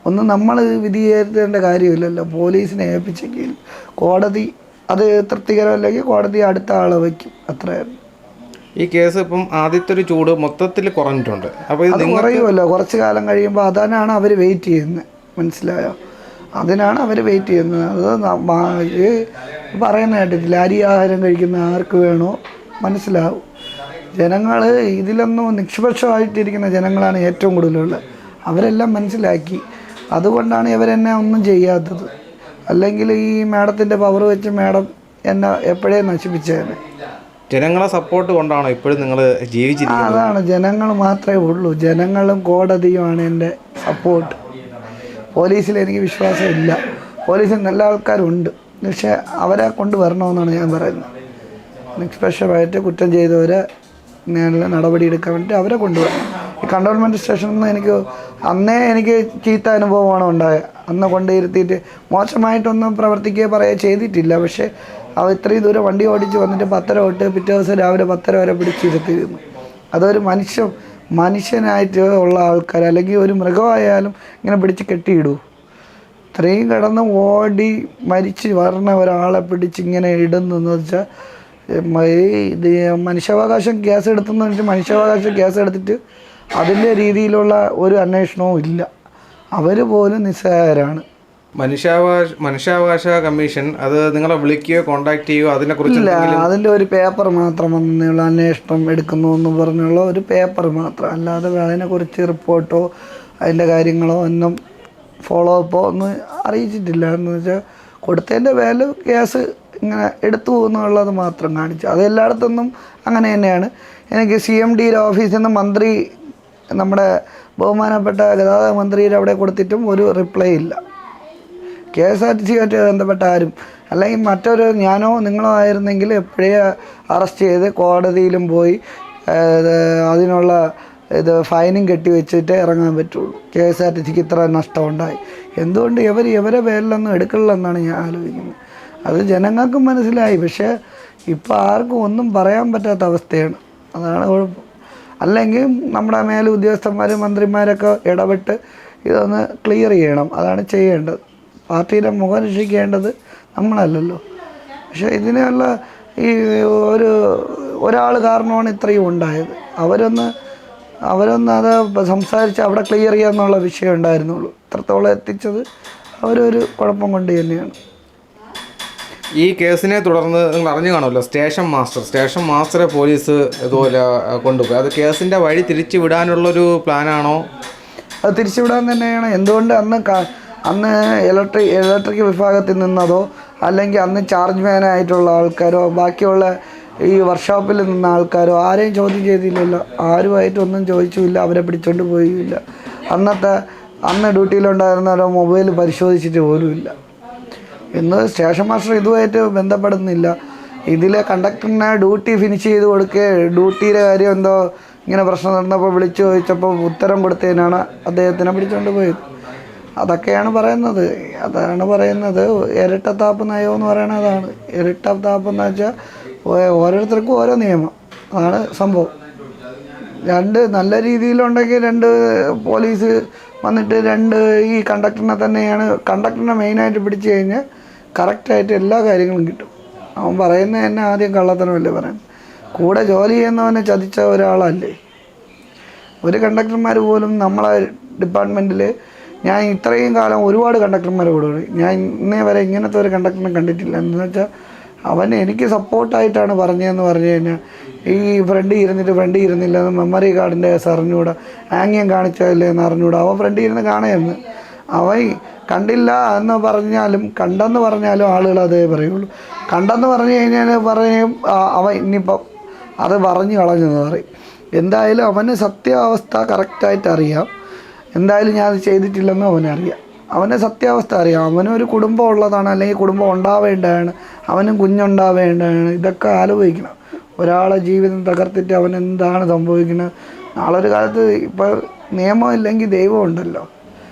ഒന്നും നമ്മൾ വിധിയെഴുതേണ്ട കാര്യമില്ലല്ലോ, പോലീസിനെ ഏൽപ്പിച്ചെങ്കിൽ കോടതി അത് തൃപ്തികരമല്ലെങ്കിൽ കോടതി അടുത്ത ആളെ വയ്ക്കും, അത്രയാണ്. ഈ കേസ് ഇപ്പം ആദ്യത്തെ ഒരു ചൂട് മൊത്തത്തിൽ കുറഞ്ഞിട്ടുണ്ട്. അപ്പോൾ ഇത് കുറയുമല്ലോ, കുറച്ച് കാലം കഴിയുമ്പോൾ അതിനാണ് അവർ വെയിറ്റ് ചെയ്യുന്നത്, മനസ്സിലായോ? അതിനാണ് അവർ വെയിറ്റ് ചെയ്യുന്നത്. അത് പറയുന്ന കേട്ടിട്ടില്ല, അരി ആഹാരം കഴിക്കുന്ന ആർക്ക് വേണോ മനസ്സിലാവും. ജനങ്ങൾ ഇതിലൊന്നും നിഷ്പക്ഷമായിട്ടിരിക്കുന്ന ജനങ്ങളാണ് ഏറ്റവും കൂടുതലുള്ളത്. അവരെല്ലാം മനസ്സിലാക്കി, അതുകൊണ്ടാണ് ഇവരെന്നെ ഒന്നും ചെയ്യാത്തത്. അല്ലെങ്കിൽ ഈ മാഡത്തിൻ്റെ പവർ വെച്ച് മാഡം എന്നെ എപ്പോഴേ നശിപ്പിച്ചേനെ. ജനങ്ങളെ സപ്പോർട്ട് കൊണ്ടാണോ ഇപ്പോഴും നിങ്ങൾ ജീവിച്ചിരിക്കുന്നത്? അതാണ്, ജനങ്ങൾ മാത്രമേ ഉള്ളൂ, ജനങ്ങളും കോടതിയുമാണ് എൻ്റെ സപ്പോർട്ട്. പോലീസിൽ എനിക്ക് വിശ്വാസമില്ല. പോലീസിൽ നല്ല ആൾക്കാരുണ്ട്, പക്ഷേ അവരെ കൊണ്ടുവരണമെന്നാണ് ഞാൻ പറയുന്നത്. നിഷ്പക്ഷമായിട്ട് കുറ്റം ചെയ്തവരെ നേരിൽ നടപടി എടുക്കാൻ വേണ്ടി അവരെ കൊണ്ടുവരണം. ഈ കണ്ടോൺമെൻറ്റ് സ്റ്റേഷനിൽ നിന്ന് എനിക്ക് ചീത്ത അനുഭവമാണ് ഉണ്ടായത്. അന്ന് കൊണ്ടിരുത്തിയിട്ട് മോശമായിട്ടൊന്നും പ്രവർത്തിക്കുകയോ ചെയ്തിട്ടില്ല. പക്ഷേ അവർ ഇത്രയും ദൂരം വണ്ടി ഓടിച്ച് വന്നിട്ട് 10:30 തൊട്ട് പിറ്റേ ദിവസം രാവിലെ 10:30 വരെ പിടിച്ചിരുത്തിയിരുന്നു. അതൊരു മനുഷ്യനായിട്ട് ഉള്ള ആൾക്കാർ, അല്ലെങ്കിൽ ഒരു മൃഗമായാലും ഇങ്ങനെ പിടിച്ച് കെട്ടിയിടൂ? ഇത്രയും കിടന്ന് ഓടി മരിച്ച് വരണ ഒരാളെ പിടിച്ച് ഇങ്ങനെ ഇടുന്നെന്ന് വെച്ചാൽ ഇത് മനുഷ്യാവകാശം കേസ് എടുത്തെന്ന് വെച്ചാൽ മനുഷ്യാവകാശം കേസ് എടുത്തിട്ട് അതിൻ്റെ രീതിയിലുള്ള ഒരു അന്വേഷണവും ഇല്ല. അവർ പോലും നിസ്സഹായരാണ്. മനുഷ്യാവകാശ കമ്മീഷൻ അത് നിങ്ങളെ വിളിക്കുകയോ കോണ്ടാക്ട് ചെയ്യുകയോ അതിനെക്കുറിച്ച് ഇല്ല, അതിൻ്റെ ഒരു പേപ്പർ മാത്രം വന്നുള്ള അന്വേഷണം എടുക്കുന്നു എന്ന് പറഞ്ഞുള്ള ഒരു പേപ്പർ മാത്രം, അല്ലാതെ അതിനെക്കുറിച്ച് റിപ്പോർട്ടോ അതിൻ്റെ കാര്യങ്ങളോ ഒന്നും ഫോളോ അപ്പോ ഒന്നും അറിയിച്ചിട്ടില്ല. എന്ന് വെച്ചാൽ കൊടുത്തതിൻ്റെ പേരിൽ കേസ് ഇങ്ങനെ എടുത്തു എന്നുള്ളത് മാത്രം കാണിച്ചു. അത് എല്ലായിടത്തൊന്നും അങ്ങനെ തന്നെയാണ്. എനിക്ക് CMD ഓഫീസിൽ നിന്ന് മന്ത്രി, നമ്മുടെ ബഹുമാനപ്പെട്ട ഗതാഗത മന്ത്രിയുടെ അവിടെ കൊടുത്തിട്ടും ഒരു റിപ്ലൈ ഇല്ല. KSRTC ആയിട്ട് ബന്ധപ്പെട്ട ആരും, അല്ലെങ്കിൽ മറ്റൊരു ഞാനോ നിങ്ങളോ ആയിരുന്നെങ്കിൽ എപ്പോഴേ അറസ്റ്റ് ചെയ്ത് കോടതിയിലും പോയി അതിനുള്ള ഫൈനും കെട്ടി വെച്ചിട്ട് ഇറങ്ങാൻ പറ്റുള്ളൂ. KSRTCക്ക് ഇത്ര നഷ്ടമുണ്ടായി, എന്തുകൊണ്ട് ഇവരെ പേരിലൊന്നും എടുക്കില്ലെന്നാണ് ഞാൻ ആലോചിക്കുന്നത്. അത് ജനങ്ങൾക്കും മനസ്സിലായി, പക്ഷേ ഇപ്പോൾ ആർക്കും ഒന്നും പറയാൻ പറ്റാത്ത അവസ്ഥയാണ്. അതാണ് കുഴപ്പം. അല്ലെങ്കിൽ നമ്മുടെ മേലെ ഉദ്യോഗസ്ഥന്മാർ മന്ത്രിമാരൊക്കെ ഇടപെട്ട് ഇതൊന്ന് ക്ലിയർ ചെയ്യണം, അതാണ് ചെയ്യേണ്ടത്. പാർട്ടിയുടെ മുഖം രക്ഷിക്കേണ്ടത് നമ്മളല്ലല്ലോ. പക്ഷേ ഇതിനുള്ള ഈ ഒരാൾ കാരണമാണ് ഇത്രയും ഉണ്ടായത്. അവരൊന്ന് അത് സംസാരിച്ച് അവിടെ ക്ലിയർ ചെയ്യാന്നുള്ള വിഷയം ഉണ്ടായിരുന്നുള്ളൂ. ഇത്രത്തോളം എത്തിച്ചത് അവരൊരു കുഴപ്പം കൊണ്ട് തന്നെയാണ്. ഈ കേസിനെ തുടർന്ന് നിങ്ങൾ അറിഞ്ഞു കാണുമല്ലോ, സ്റ്റേഷൻ മാസ്റ്ററെ പോലീസ് ഇതുപോലെ കൊണ്ടുപോയി. അത് കേസിൻ്റെ വഴി തിരിച്ചു വിടാനുള്ളൊരു പ്ലാനാണോ? അത് തിരിച്ചുവിടാൻ തന്നെയാണ്. എന്തുകൊണ്ട് അന്ന് ഇലക്ട്രിക് വിഭാഗത്തിൽ നിന്നതോ അല്ലെങ്കിൽ അന്ന് ചാർജ് മാനായിട്ടുള്ള ആൾക്കാരോ ബാക്കിയുള്ള ഈ വർക്ക്ഷോപ്പിൽ നിന്ന ആൾക്കാരോ ആരെയും ചോദ്യം ചെയ്തില്ലല്ലോ. ആരുമായിട്ടൊന്നും ചോദിച്ചുമില്ല, അവരെ പിടിച്ചോണ്ട് പോയില്ല. അന്ന് ഡ്യൂട്ടിയിലുണ്ടായിരുന്നവരോ മൊബൈൽ പരിശോധിച്ചിട്ട് പോലുമില്ല. സ്റ്റേഷൻ മാസ്റ്റർ ഇതുമായിട്ട് ബന്ധപ്പെടുന്നില്ല. ഇതിലെ കണ്ടക്ടറിനെ ഡ്യൂട്ടി ഫിനിഷ് ചെയ്ത് ഡ്യൂട്ടിയുടെ കാര്യം എന്തോ ഇങ്ങനെ പ്രശ്നം നടന്നപ്പോൾ വിളിച്ചു ചോദിച്ചപ്പോൾ ഉത്തരം കൊടുത്തതിനാണ് അദ്ദേഹത്തിനെ പിടിച്ചുകൊണ്ട് പോയത്. അതാണ് പറയുന്നത് ഇരട്ടത്താപ്പ് നയം എന്ന് പറയുന്നത്. അതാണ് ഇരട്ടത്താപ്പ് എന്ന് വെച്ചാൽ ഓരോരുത്തർക്കും ഓരോ നിയമം, അതാണ് സംഭവം. നല്ല രീതിയിലുണ്ടെങ്കിൽ പോലീസ് വന്നിട്ട് ഈ കണ്ടക്ടറിനെ മെയിനായിട്ട് പിടിച്ചു കഴിഞ്ഞാൽ കറക്റ്റായിട്ട് എല്ലാ കാര്യങ്ങളും കിട്ടും. അവൻ പറയുന്നത് തന്നെ ആദ്യം കള്ളത്തനമല്ലേ പറയുന്നത്. കൂടെ ജോലി ചെയ്യുന്നവനെ ചതിച്ച ഒരാളല്ലേ. ഒരു കണ്ടക്ടർമാർ പോലും നമ്മളെ ഡിപ്പാർട്ട്മെൻറ്റിൽ ഞാൻ ഇത്രയും കാലം ഒരുപാട് കണ്ടക്ടർമാരെ കൂടെ ഞാൻ ഇന്നേ വരെ ഇങ്ങനത്തെ ഒരു കണ്ടക്ടറിനെ കണ്ടിട്ടില്ല. എന്ന് വെച്ചാൽ അവൻ എനിക്ക് സപ്പോർട്ടായിട്ടാണ് പറഞ്ഞതെന്ന് പറഞ്ഞു കഴിഞ്ഞാൽ ഈ ഫ്രണ്ടിൽ ഇരുന്നില്ലെന്ന് മെമ്മറി കാർഡിൻ്റെ അറിഞ്ഞൂടാ, ആംഗ്യം കാണിച്ചതല്ലേ എന്ന് അറിഞ്ഞൂടാ. അവൻ ഫ്രണ്ടിൽ ഇരുന്ന് കാണുമായിരുന്നു. അവൻ കണ്ടില്ല എന്ന് പറഞ്ഞാലും കണ്ടെന്ന് പറഞ്ഞാലും ആളുകൾ അതേ പറയുള്ളൂ. കണ്ടെന്ന് പറഞ്ഞു കഴിഞ്ഞാൽ അവൻ ഇനിയിപ്പം അത് പറഞ്ഞു കളഞ്ഞെന്ന് പറയും. എന്തായാലും അവന് സത്യാവസ്ഥ കറക്റ്റായിട്ട് അറിയാം. എന്തായാലും ഞാൻ അത് ചെയ്തിട്ടില്ലെന്ന് അവനറിയാം. അവൻ്റെ സത്യാവസ്ഥ അറിയാം. അവനൊരു കുടുംബം ഉള്ളതാണ്, അല്ലെങ്കിൽ കുടുംബം ഉണ്ടാവേണ്ടതാണ്, അവനും കുഞ്ഞുണ്ടാവേണ്ടതാണ്. ഇതൊക്കെ ആലോചിക്കണം. ഒരാളെ ജീവിതം തകർത്തിട്ട് അവൻ എന്താണ് സംഭവിക്കുന്നത്. നാളൊരു കാലത്ത് ഇപ്പോൾ നിയമം ഇല്ലെങ്കിൽ ദൈവം ഉണ്ടല്ലോ.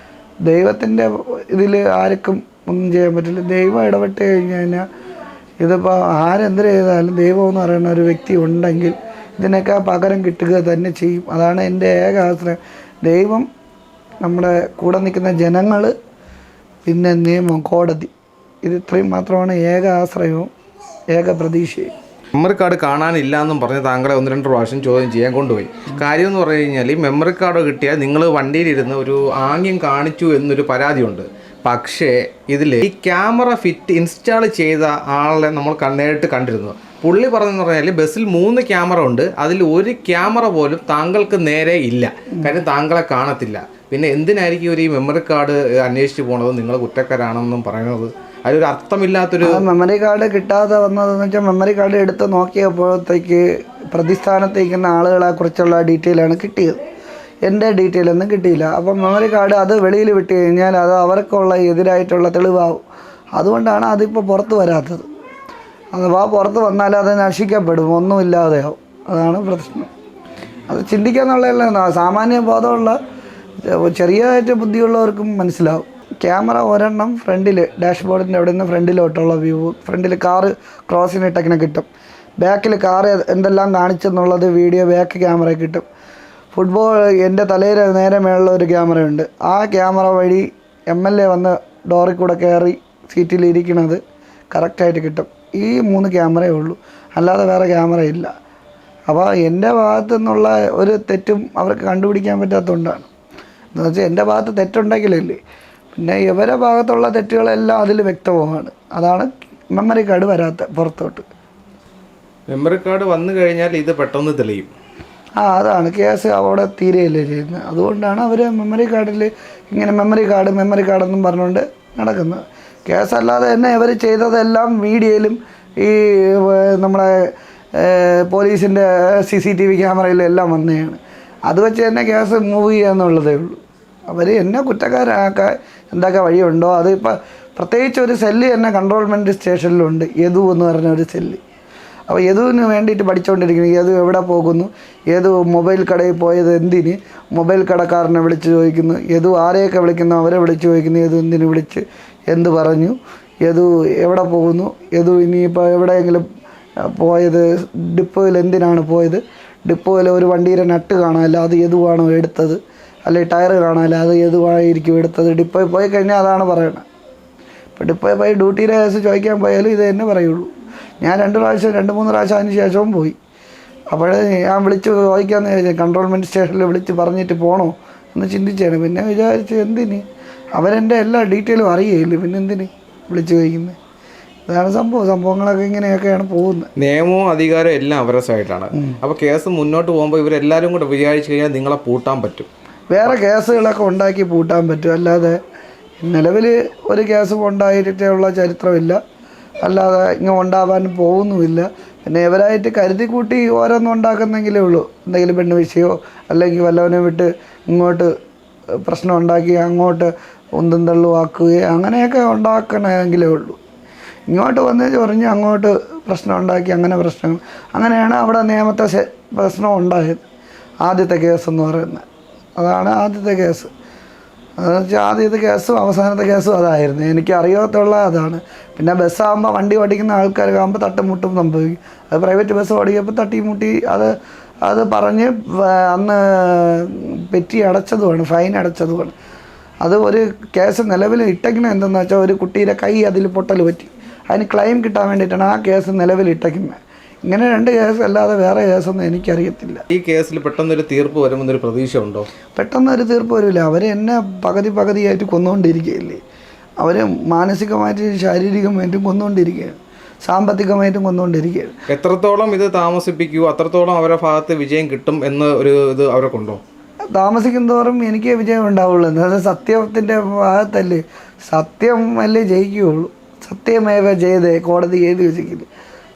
ദൈവത്തിൻ്റെ ഇതിൽ ആർക്കും ഒന്നും ചെയ്യാൻ പറ്റില്ല. ദൈവം ഇടപെട്ട് കഴിഞ്ഞ് കഴിഞ്ഞാൽ ഇതിപ്പോൾ ആരെന്ത് ചെയ്താലും ദൈവം എന്ന് പറയുന്ന ഒരു വ്യക്തി ഉണ്ടെങ്കിൽ ഇതിനൊക്കെ പകരം കിട്ടുക തന്നെ ചെയ്യും. അതാണ് എൻ്റെ ഏക ആശ്രയം. ദൈവം, നമ്മുടെ കൂടെ നിൽക്കുന്ന ജനങ്ങൾ, പിന്നെ നിയമം, കോടതി, ഇത് ഇത്രയും മാത്രമാണ് ഏക ആശ്രയവും ഏക പ്രതീക്ഷയും. മെമ്മറി കാർഡ് കാണാനില്ല എന്നും പറഞ്ഞ് താങ്കളെ 1-2 പ്രാവശ്യം ചോദ്യം ചെയ്യാൻ കൊണ്ടുപോയി. കാര്യം എന്ന് പറഞ്ഞു കഴിഞ്ഞാൽ ഈ മെമ്മറി കാർഡ് കിട്ടിയാൽ നിങ്ങൾ വണ്ടിയിലിരുന്ന് ഒരു ആംഗ്യം കാണിച്ചു എന്നൊരു പരാതിയുണ്ട്. പക്ഷേ ഇതിൽ ഈ ക്യാമറ ഇൻസ്റ്റാൾ ചെയ്ത ആളെ നമ്മൾ നേരിട്ട് കണ്ടിരുന്നു. പുള്ളി പറഞ്ഞെന്ന് പറഞ്ഞാൽ ബസ്സിൽ 3 ക്യാമറ ഉണ്ട്, അതിൽ ഒരു ക്യാമറ പോലും താങ്കൾക്ക് നേരെ ഇല്ല, കാര്യം താങ്കളെ കാണത്തില്ല. പിന്നെ എന്തിനായിരിക്കും ഒരു ഈ മെമ്മറി കാർഡ് അന്വേഷിച്ച് പോണത്, നിങ്ങൾ കുറ്റക്കാരാണെന്നും പറയുന്നത്? അതിലൊരു അർത്ഥമില്ലാത്തൊരു മെമ്മറി കാർഡ് കിട്ടാതെ വന്നതെന്ന് വെച്ചാൽ മെമ്മറി കാർഡ് എടുത്ത് നോക്കിയപ്പോഴത്തേക്ക് പ്രതിസ്ഥാനത്തേക്കുന്ന ആളുകളെ കുറിച്ചുള്ള ഡീറ്റെയിലാണ് കിട്ടിയത്. എൻ്റെ ഡീറ്റെയിൽ ഒന്നും കിട്ടിയില്ല. അപ്പം മെമ്മറി കാർഡ് അത് വെളിയിൽ വിട്ട് കഴിഞ്ഞാൽ അത് അവർക്കുള്ള എതിരായിട്ടുള്ള തെളിവാകും. അതുകൊണ്ടാണ് അതിപ്പോൾ പുറത്ത് വരാത്തത്. അഥവാ പുറത്ത് വന്നാൽ അത് നശിക്കപ്പെടും, ഒന്നുമില്ലാതെയാവും. അതാണ് പ്രശ്നം. അത് ചിന്തിക്കാന്നുള്ളതല്ല, സാമാന്യ ബോധമുള്ള ചെറിയതായിട്ട് ബുദ്ധിയുള്ളവർക്കും മനസ്സിലാവും. ക്യാമറ ഒരെണ്ണം ഫ്രണ്ടിൽ, ഡാഷ്ബോർഡിൻ്റെ അവിടെ നിന്ന് ഫ്രണ്ടിലോട്ടുള്ള വ്യൂ, ഫ്രണ്ടിൽ കാറ് ക്രോസിനിട്ടങ്ങനെ കിട്ടും. ബാക്കിൽ കാറ് എന്തെല്ലാം കാണിച്ചെന്നുള്ളത് വീഡിയോ ബാക്ക് ക്യാമറ കിട്ടും. ഫുട്ബോൾ എൻ്റെ തലയിൽ നേരെ മേളിൽ ഒരു ക്യാമറയുണ്ട്. ആ ക്യാമറ വഴി MLA വന്ന് ഡോറിൽ കൂടെ കയറി സീറ്റിലിരിക്കണത് കറക്റ്റായിട്ട് കിട്ടും. ഈ 3 ക്യാമറയേ ഉള്ളൂ, അല്ലാതെ വേറെ ക്യാമറ ഇല്ല. അപ്പോൾ എൻ്റെ ഭാഗത്തു നിന്നുള്ള ഒരു തെറ്റും അവർക്ക് കണ്ടുപിടിക്കാൻ പറ്റാത്തതുകൊണ്ടാണ്. എന്ന് വെച്ചാൽ എൻ്റെ ഭാഗത്ത് തെറ്റുണ്ടെങ്കിലല്ലേ. പിന്നെ ഇവരെ ഭാഗത്തുള്ള തെറ്റുകളെല്ലാം അതിൽ വ്യക്തവുമാണ്. അതാണ് മെമ്മറി കാർഡ് വരാത്ത പുറത്തോട്ട്. മെമ്മറി കാർഡ് വന്നു കഴിഞ്ഞാൽ ഇത് പെട്ടെന്ന് തെളിയും. അതാണ് കേസ് അവിടെ തീരെയല്ലേ ചെയ്യുന്നത്. അതുകൊണ്ടാണ് അവർ മെമ്മറി കാർഡിൽ ഇങ്ങനെ മെമ്മറി കാർഡെന്നും പറഞ്ഞുകൊണ്ട് നടക്കുന്നത്. കേസല്ലാതെ തന്നെ ഇവർ ചെയ്തതെല്ലാം മീഡിയയിലും ഈ നമ്മളെ പോലീസിൻ്റെ CCTV ക്യാമറയിലും എല്ലാം വന്നതാണ്. അത് വെച്ച് തന്നെ കേസ് മൂവ് ചെയ്യാന്നുള്ളതേ ഉള്ളൂ. അവർ എന്നെ കുറ്റക്കാരാക്കാൻ എന്തൊക്കെ വഴിയുണ്ടോ അത്. ഇപ്പോൾ പ്രത്യേകിച്ച് ഒരു സെല്ല് തന്നെ കൺട്രോൾമെൻറ്റ് സ്റ്റേഷനിലുണ്ട്, യദു എന്ന് പറഞ്ഞ ഒരു സെല്ല്. അപ്പോൾ യദുവിന് വേണ്ടിയിട്ട് പഠിച്ചുകൊണ്ടിരിക്കുന്നു. യദു എവിടെ പോകുന്നു, യദു മൊബൈൽ കടയിൽ പോയത് എന്തിന്, മൊബൈൽ കടക്കാരനെ വിളിച്ച് ചോദിക്കുന്നു. യദു ആരെയൊക്കെ വിളിക്കുന്നു അവരെ വിളിച്ച് ചോദിക്കുന്നു. യദു എന്തിന് വിളിച്ച്, എന്ത് പറഞ്ഞു, യദു എവിടെ പോകുന്നു, യദു ഇനിയിപ്പോൾ എവിടെയെങ്കിലും പോയത്, ഡിപ്പോയിൽ എന്തിനാണ് പോയത്, ഡിപ്പോയിൽ ഒരു വണ്ടിയുടെ നട്ട് കാണാമല്ല, അത് യദുവാണോ എടുത്തത്, അല്ലെങ്കിൽ ടയർ കാണാമല്ല, അത് യദുവായിരിക്കും എടുത്തത്. ഡിപ്പോയിൽ പോയി കഴിഞ്ഞാൽ അതാണ് പറയണത്. ഇപ്പോൾ ഡിപ്പോയിൽ പോയി ഡ്യൂട്ടിയുടെ കേസ് ചോദിക്കാൻ പോയാലും ഇത് തന്നെ പറയുള്ളൂ. ഞാൻ 2-3 പ്രാവശ്യം അതിന് ശേഷവും പോയി. അപ്പോൾ ഞാൻ വിളിച്ച് ചോദിക്കാമെന്ന് ചോദിച്ചാൽ കൺട്രോൾമെൻറ്റ് സ്റ്റേഷനിൽ വിളിച്ച് പറഞ്ഞിട്ട് പോകണോ എന്ന് ചിന്തിച്ചാണ്. പിന്നെ വിചാരിച്ച് എന്തിന്, അവരെൻ്റെ എല്ലാ ഡീറ്റെയിലും അറിയില്ല, പിന്നെ എന്തിന് വിളിച്ച് ചോദിക്കുന്നത്. ഇതാണ് സംഭവങ്ങളൊക്കെ ഇങ്ങനെയൊക്കെയാണ് പോകുന്നത്. നിയമവും അധികാരവും എല്ലാം അവരുടെ സൈഡിലാണ്. അപ്പോൾ കേസ് മുന്നോട്ട് പോകുമ്പോൾ ഇവരെല്ലാവരും കൂടെ വിചാരിച്ചു കഴിഞ്ഞാൽ നിങ്ങളെ പൂട്ടാൻ പറ്റും, വേറെ കേസുകളൊക്കെ ഉണ്ടാക്കി പൂട്ടാൻ പറ്റും. അല്ലാതെ നിലവിൽ ഒരു കേസും ഉണ്ടായിട്ടുള്ള ചരിത്രമില്ല, അല്ലാതെ ഇങ്ങനെ ഉണ്ടാവാൻ പോകുന്നുമില്ല. പിന്നെ ഇവരായിട്ട് കരുതി കൂട്ടി ഓരോന്നും ഉണ്ടാക്കുന്നെങ്കിലേ ഉള്ളൂ. എന്തെങ്കിലും പെണ്ണ് വിഷയമോ അല്ലെങ്കിൽ വല്ലവനെ വിട്ട് ഇങ്ങോട്ട് പ്രശ്നം ഉണ്ടാക്കി അങ്ങോട്ട് ഉന്തും തള്ളുവാക്കുകയോ അങ്ങനെയൊക്കെ ഉണ്ടാക്കണമെങ്കിലേ ഉള്ളൂ. ഇങ്ങോട്ട് വന്ന് ചൊറിഞ്ഞ് അങ്ങോട്ട് പ്രശ്നം ഉണ്ടാക്കി അങ്ങനെയാണ് അവിടെ നിയമത്തെ പ്രശ്നം ഉണ്ടായത്. ആദ്യത്തെ കേസെന്ന് പറയുന്നത് അതാണ് ആദ്യത്തെ കേസ്. അതെന്ന് വെച്ചാൽ ആദ്യത്തെ കേസും അവസാനത്തെ കേസും അതായിരുന്നു. എനിക്ക് അറിയാത്തുള്ള അതാണ്. പിന്നെ ബസ്സാകുമ്പോൾ വണ്ടി ഓടിക്കുന്ന ആൾക്കാർക്കാകുമ്പോൾ തട്ടുമുട്ടും സംഭവിക്കും. അത് പ്രൈവറ്റ് ബസ് ഓടിക്കുമ്പോൾ തട്ടിമുട്ടി അത് പറഞ്ഞ് അന്ന് പെറ്റി അടച്ചതുമാണ്, ഫൈൻ അടച്ചതുമാണ്. അത് ഒരു കേസ് നിലവിൽ ഇട്ടേക്കുന്നത് എന്തെന്ന് വെച്ചാൽ ഒരു കുട്ടിയുടെ കൈ അതിൽ പൊട്ടൽ പറ്റി, അതിന് ക്ലെയിം കിട്ടാൻ വേണ്ടിയിട്ടാണ് ആ കേസ് നിലവിൽ ഇട്ടേക്കുന്നത്. ഇങ്ങനെ 2 കേസ് അല്ലാതെ വേറെ കേസൊന്നും എനിക്കറിയത്തില്ല. ഈ കേസിൽ പെട്ടെന്നൊരു തീർപ്പ് വരുമെന്നൊരു പ്രതീക്ഷ ഉണ്ടോ? പെട്ടെന്നൊരു തീർപ്പ് വരില്ല. അവർ എന്നെ പകുതിയായിട്ട് കൊന്നുകൊണ്ടിരിക്കുകയല്ലേ. അവർ മാനസികമായിട്ടും ശാരീരികമായിട്ടും കൊന്നുകൊണ്ടിരിക്കുകയാണ്, സാമ്പത്തികമായിട്ടും കൊന്നുകൊണ്ടിരിക്കുകയാണ്. എത്രത്തോളം ഇത് താമസിപ്പിക്കൂ അത്രത്തോളം അവരുടെ ഭാഗത്ത് വിജയം കിട്ടും എന്ന് ഒരു ഇത് അവർക്കുണ്ടോ? താമസിക്കും തോറും എനിക്ക് വിജയം ഉണ്ടാവുള്ളൂ. എന്നാൽ സത്യത്തിൻ്റെ ഭാഗത്തല്ലേ, സത്യം അല്ലേ ജയിക്കുകയുള്ളൂ. സത്യമേവ ജയതേ കോടതി എഴുതി വെച്ചിരിക്കില്ല,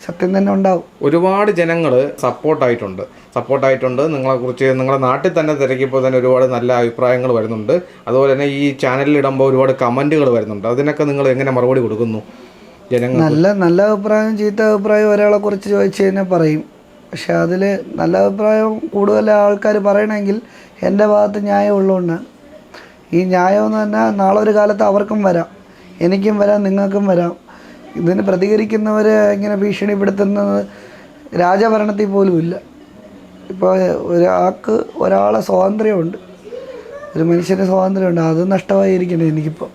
സത്യം തന്നെ ഉണ്ടാവും. ഒരുപാട് ജനങ്ങൾ സപ്പോർട്ടായിട്ടുണ്ട് നിങ്ങളെക്കുറിച്ച്. നിങ്ങളുടെ നാട്ടിൽ തന്നെ തിരക്കിയപ്പോൾ തന്നെ ഒരുപാട് നല്ല അഭിപ്രായങ്ങൾ വരുന്നുണ്ട്. അതുപോലെ തന്നെ ഈ ചാനലിൽ ഇടുമ്പോൾ ഒരുപാട് കമൻറ്റുകൾ വരുന്നുണ്ട്. അതിനൊക്കെ നിങ്ങൾ എങ്ങനെ മറുപടി കൊടുക്കുന്നു? ജനങ്ങൾ നല്ല അഭിപ്രായം ചീത്ത അഭിപ്രായം ഒരാളെ കുറിച്ച് ചോദിച്ചു കഴിഞ്ഞാൽ പറയും. പക്ഷെ അതിൽ നല്ല അഭിപ്രായം കൂടുതൽ ആൾക്കാർ പറയണമെങ്കിൽ എൻ്റെ ഭാഗത്ത് ന്യായം ഉള്ളതുകൊണ്ടാണ്. ഈ ന്യായമെന്ന് പറഞ്ഞാൽ നാളെ ഒരു കാലത്ത് അവർക്കും വരാം, എനിക്കും വരാം, നിങ്ങൾക്കും വരാം. ഇതിന് പ്രതികരിക്കുന്നവരെ ഇങ്ങനെ ഭീഷണിപ്പെടുത്തുന്നത് രാജഭരണത്തിൽ പോലും ഇല്ല. ഇപ്പോൾ ഒരാളെ സ്വാതന്ത്ര്യമുണ്ട്, ഒരു മനുഷ്യന് സ്വാതന്ത്ര്യമുണ്ട്, അത് നഷ്ടമായിരിക്കണം എനിക്കിപ്പോൾ.